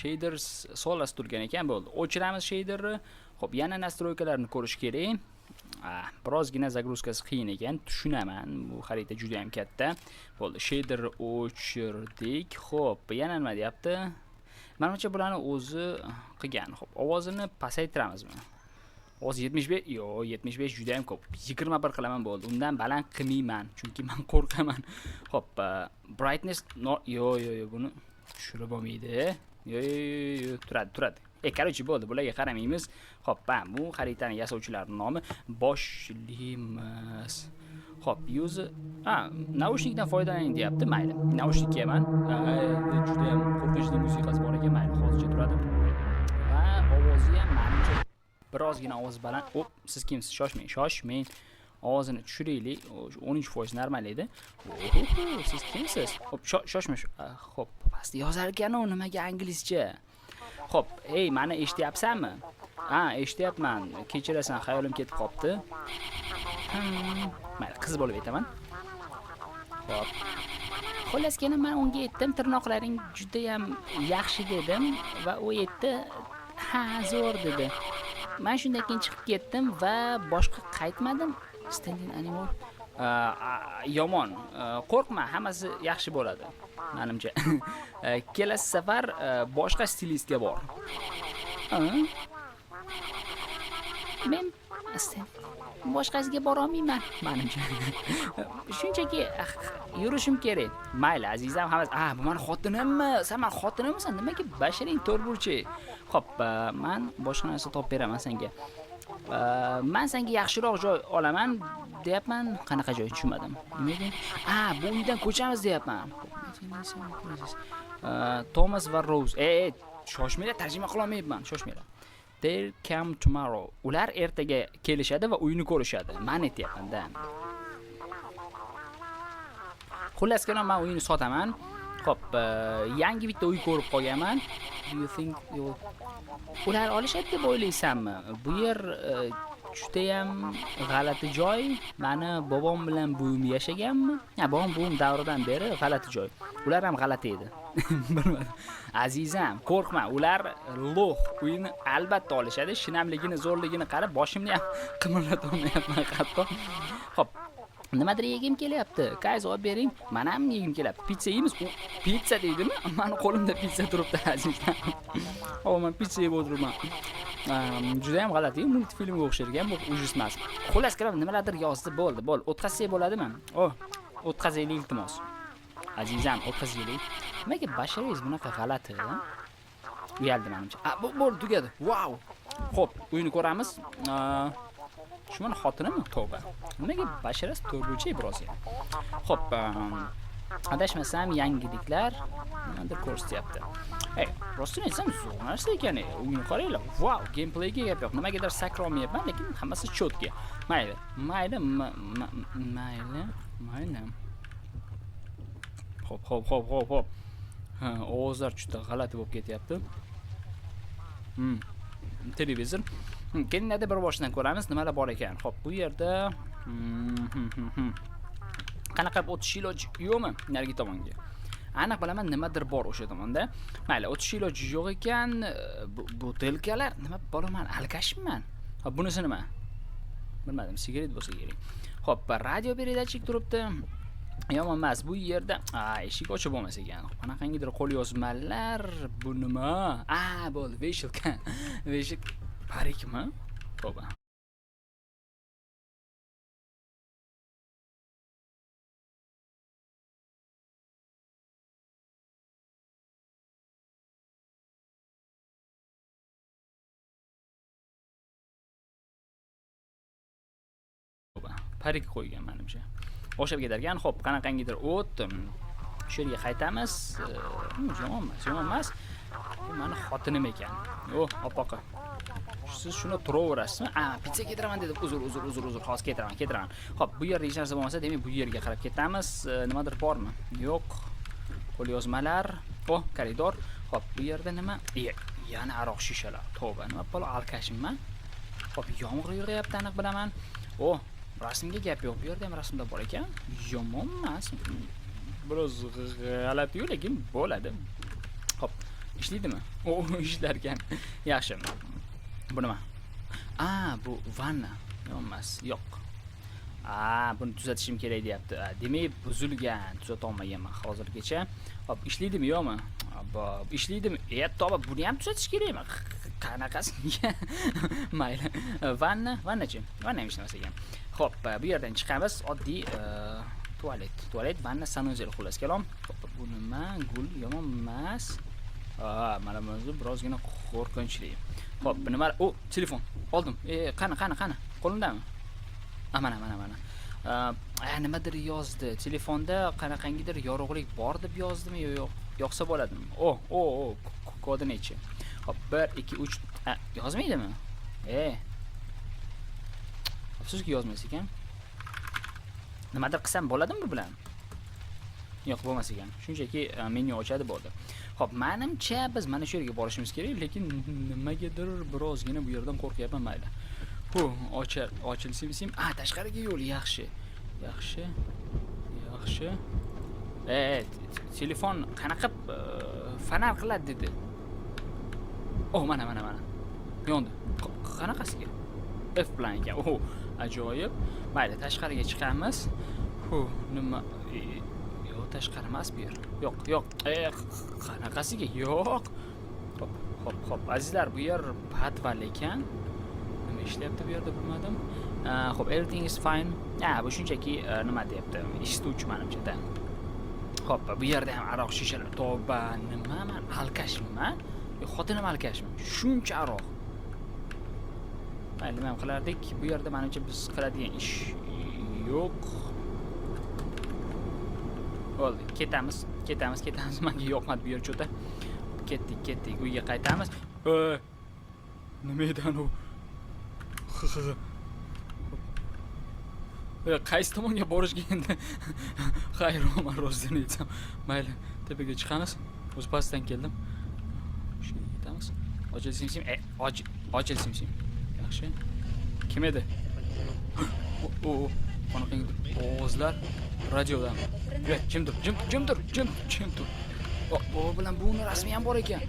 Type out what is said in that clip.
shaders solasi turgan ekan. Bo'ldi. O'chiramiz shaderni. Xo'p, yana nastroykalarni ko'rish kerak. Birozgina zagruzkasi qiyin ekan, tushunaman. Bu xarita juda ham katta. Bo'ldi, shaderni o'chirdik. Xo'p, yana nima deyapti? Menimcha bularni o'zi qilgan. Xo'p, ovozini pasaytiramizmi? Ovoz 75, yo'q, 75 juda ham ko'p. 21 qilaman bo'ldi. Undan baland qilmayman, chunki men qo'rqaman. Xo'p, brightness yo'q, buni tushirib bo'lmaydi. Yo'q, turadi. Короче, bo'ldi, bularga qaramaymiz. Xo'p, bu xaritani yasovchilarning nomi. Boshlaymiz. Xo'p, user naushnikdan foydalaning deyapti. Mayli. Naushnik kiyman. Juda ham qo'rqinchli musiqasi bor ekan, mayli, hozircha turadi. Va ovozi ham menimcha birozgina ovoz baland. Hop, siz kimsiz? Shoshmang. Ovozini tushiraylik. 13% normal edi. Siz kimsiz? Hop, shoshma. Hop, pastda yozar ekan, nimaga inglizcha? Xo'p, ey, meni eshityapsanmi? Eshityapman. Kechirasan, xayolim ketib qopti. Mayli, qiz bo'lib aytaman. Xo'p. Xullas keyin men unga aytdim, tirnoqlaring juda ham yaxshi dedim va u aytdi, zo'r dedi. Men shundan keyin chiqib ketdim va boshqa qaytmadim. Standing animal. Yomon. Qo'rqma, hammasi yaxshi bo'ladi. Menimcha. Kelasi safar boshqa stilistga bor. Men boshqasiga bora olmayman, menimcha. Shunchaki yurishim kerak. Mayli, azizam, hammasi. Bu men xotinimmi? Sen men xotinimmisan? Nimaga basharing to'rburchak? Xo'p, men boshqa narsa topib beraman senga. Men senga yaxshiroq joy olaman, deyapman. Qanaqa joy tushunmadim. Nimaga? Bu uydan ko'chamiz deyapman. Thomas va Rose. Shoshmanglar, tarjima qila olmayapman. Shoshmanglar. They'll come tomorrow. Ular ertaga kelishadi va uyni ko'rishadi. Men aytayapman-da. Xullas keyin men uyni sotaman. Xo'p, yangi bitta uy ko'rib qolganman. Do you think ular olishadi deb o'ylaysanmi? Bu yer juda ham g'alati joy. Meni bobom bilan buvim yashaganmi? Bobom buvim davridan beri g'alati joy. Ular ham g'alati edi. Bilmadim. Azizam, qo'rqma, ular lo'q. Uyni albatta olishadi. Shinamligini, zo'rligini qarab, boshimni ham qimirlata olmayapman hatto. Xo'p, nimadir yegim kelyapti. Qaysi olib bering? Men ham yegim kelyapti. Pizza yeymiz. Pizza deydimi? Meni qo'limda pizza turibdi, azizlar. Men pizza yeb o'tiribman. Juda ham g'alati, multfilmga o'xshargan, bu ujus emas. Xullas kirib nimalardir yozdi, bo'ldi. O'tkazsak bo'ladimi? O'tkazaylik iltimos. Azizam, o'tkazaylik. Nimaga basharingiz bunaqa g'alati? Uyaldi menimcha. Bo'ldi, tugadi. Wow! Xo'p, uyni ko'ramiz. Shu meni xotinimmi? Tavba. Nimaga basharasi to'rburchak biroz ham. Xo'p, adashmasam yangiliklar nimadir ko'rsatyapti. Rostini aytsam, zo'r narsa ekan. Uyni qaranglar. Wow, gameplayga gap yo'q. Nimagadir sakrolmayapman, lekin hammasi chotga. Mayli. Xo'p. Ovozlar juda g'alati bo'lib ketyapti. Televizor. Keyin nada bir boshdan ko'ramiz, nimalar bor ekan. Xo'p, bu yerda qanaqa o'tish iloji yo'qmi narigi tomonga? Aniq bilaman, nimadir bor o'sha tomonda. Mayli, o'tish iloji yo'q ekan. Butelkalar, nima bo'laman? Alkashman. Xo'p, bunisi nima? Bilmadim, sigaret bo'lsa kerak. Xo'p, radio передатчик turibdi. Yomon emas, bu yerda eshik ochib bo'lmas ekan. Qanaqangidir qo'l yozmalar, bu nima? Bo'ldi, veshilka. Veshik parikmi? To'ba. Parik qo'ygan menimcha. O'xshab ketarkan. Xo'p, qanaqangidir o't. Shu yerga qaytamiz. Yomon emas. Bu meni xotinim ekan. Opaqa. Siz shuni turaverasizmi? Pizza ketiraman dedi. Uzr. Hozir ketiraman. Xo'p, bu yerda hech narsa bo'lmasa, demak bu yerga qarab ketamiz. Nimadir bormi? Yo'q. Qo'l yozmalar. Koridor. Xo'p, bu yerda nima? Yana aroq shishalar. Tavba, nima bo'la alkashimman? Xo'p, yomg'ir yog'ayapti, aniq bilaman. Rasmga gap yo'q. Bu yerda ham rasmlar bor ekan. Yomon emas. Biroz g'alati-yu, lekin bo'ladi. Xo'p, ishlaydimi? Ishlar ekan. Yaxshi. Bu nima? Bu vanna. Emas, yo'q. Buni tuzatishim kerak deyapti. Demak, buzilgan, tuzata olmaganman hozirgacha. Hop, ishlaydimi, yo'qmi? Bo'p, ishlaydimi? To'g'ri, buni ham tuzatish kerakmi? Qanaqasiga? Mayli. Vannachi? Vanna ham ishlamas ekan. Hop, bu yerdan chiqamiz. Oddiy tualet, vanna, sanuzel xullas kalom. Bu nima? Gul yomon emas. Mana bunisi birozgina qo'rqinchli. Hop, nima? Telefon. Oldim. Qani? Qo'limdami? Mana. Nimadir yozdi. Telefonda qanaqangidir yorug'lik bor deb yozdimi yo'q? Yo'qsa bo'ladimi? Kodi nechi? Hop, 1 2 3 yozmaydimi? Afsuski yozmas ekan. Nimadir qilsam bo'ladimi bu bilan? Yo'q, bo'lmas ekan. Shunchaki menyu ochadi bo'ldi. Hop, menimcha biz mana shu yerga borishimiz kerak, lekin nimagadir birozgina bu yerdan qo'rqyapman, mayli. Ochilsin. Tashqariga yo'l, yaxshi. Telefon qanaqa fonar qiladi dedi. Mana. Yondi. Qanaqasiga? F bilan ekan. Ajoyib. Mayli, tashqariga chiqamiz. Nima? Yo'q, tashqari emas bu yer. Yo'q. Qanaqasiga? Yo'q. Hop, azizlar, bu yer podval ekan. Nima ishlayapti bu yerda bilmadim. Hop, everything is fine. Bu shunchaki nima deyapti? Isituvchi menimcha-da. Hop, bu yerda ham aroq shishalar. Tavba, nima? Alkashmi? Xotinim alkashmi? Shuncha aroq. Mayli, nima ham qilardik? Bu yerda menimcha biz qiladigan ish yo'q. Bo'ldi, ketamiz. Menga yoqmadi bu yer cho'ta. Ketdik. Uyga qaytamiz. Nima edi u? Qaysi tomonga borishga endi? Xayr, men rostini aytsam. Mayli, tepaga chiqamiz. O'z pastdan keldim. Shunga ketamiz. Ochilsim. Yaxshi. Kim edi? Qanaqangi ovozlar radiodan. Jim tur. O bilan buni rasmi ham bor ekan.